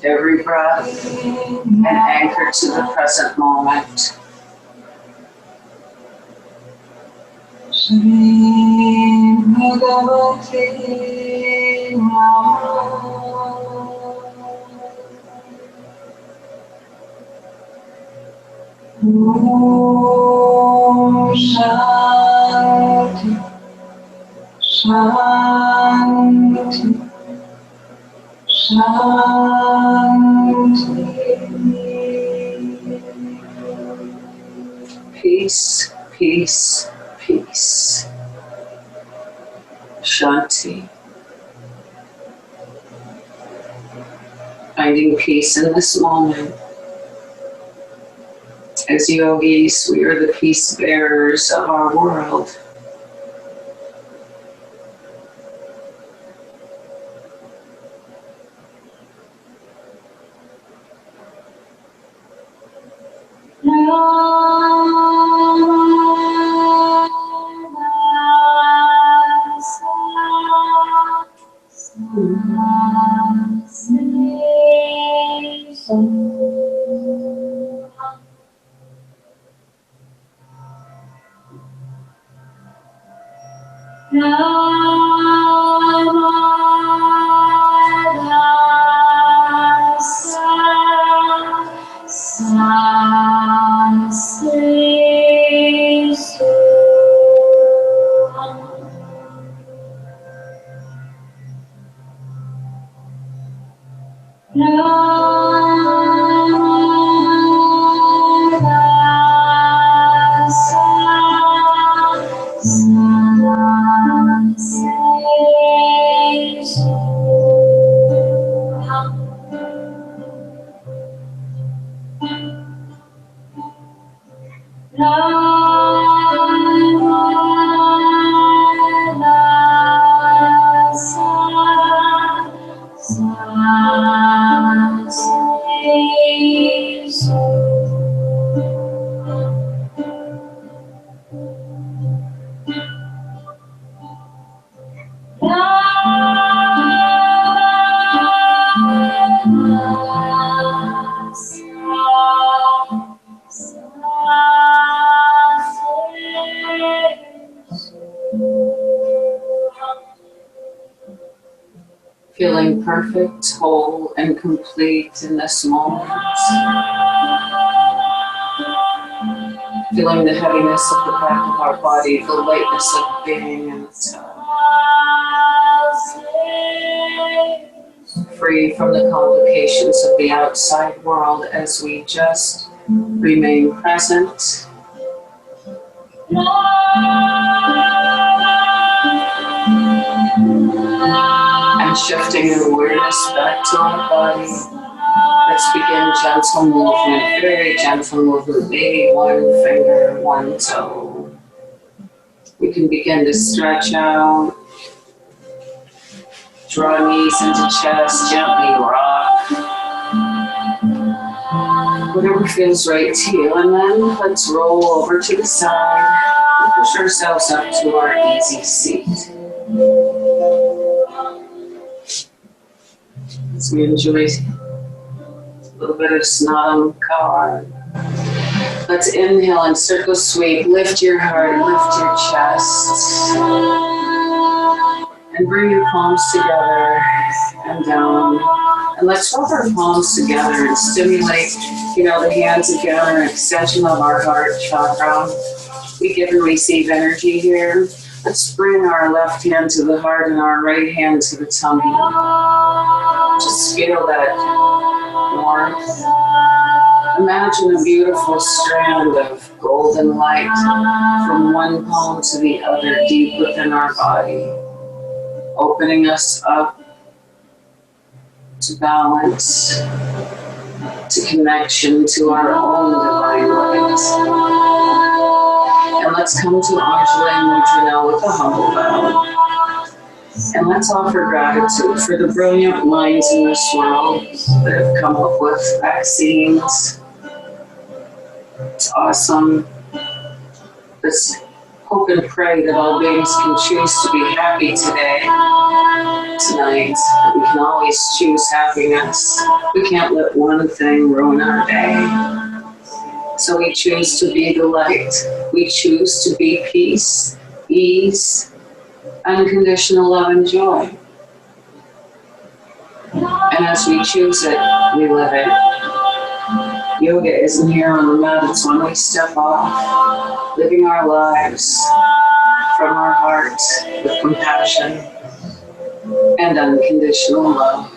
Every breath an anchor to the present moment. Om Shanti, Shanti, Shanti. Peace, peace, peace. Shanti. Finding peace in this moment. As yogis, we are the peace bearers of our world. Feeling perfect, whole, and complete in this moment. Feeling the heaviness of the back of our body, the lightness of being in the top. Free from the complications of the outside world as we just remain present. And shifting your awareness back to our body. Let's begin gentle movement, very gentle movement, maybe one finger, one toe. We can begin to stretch out, draw knees into chest, gently rock. Whatever feels right to you, and then let's roll over to the side and push ourselves up to our easy seat. As we enjoy a little bit of Snodam Kaur. Let's inhale and circle sweep. Lift your heart, lift your chest. And bring your palms together and down. And let's rub our palms together and stimulate, the hands again are an extension of our heart chakra. We give and receive energy here. Let's bring our left hand to the heart and our right hand to the tummy. Just feel that warmth. Imagine a beautiful strand of golden light from one palm to the other deep within our body, opening us up to balance, to connection to our own divine light. And let's come to Anjali Mudra now with a humble bow. And let's offer gratitude for the brilliant minds in this world that have come up with vaccines. It's awesome. Let's hope and pray that all beings can choose to be happy today, tonight. We can always choose happiness. We can't let one thing ruin our day. So we choose to be the light. We choose to be peace, ease, unconditional love and joy. And as we choose it, we live it. Yoga isn't here on the mat, it's when we step off, living our lives from our heart with compassion and unconditional love.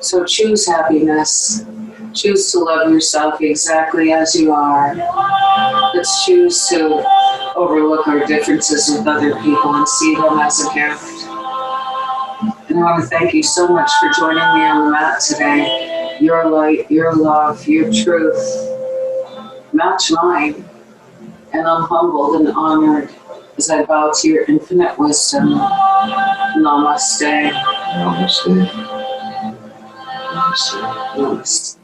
So choose happiness. Choose to love yourself exactly as you are. Let's choose to overlook our differences with other people and see them as a gift. And I want to thank you so much for joining me on the mat today. Your light, your love, your truth match mine. And I'm humbled and honored as I bow to your infinite wisdom. Namaste. Namaste. Namaste. Namaste.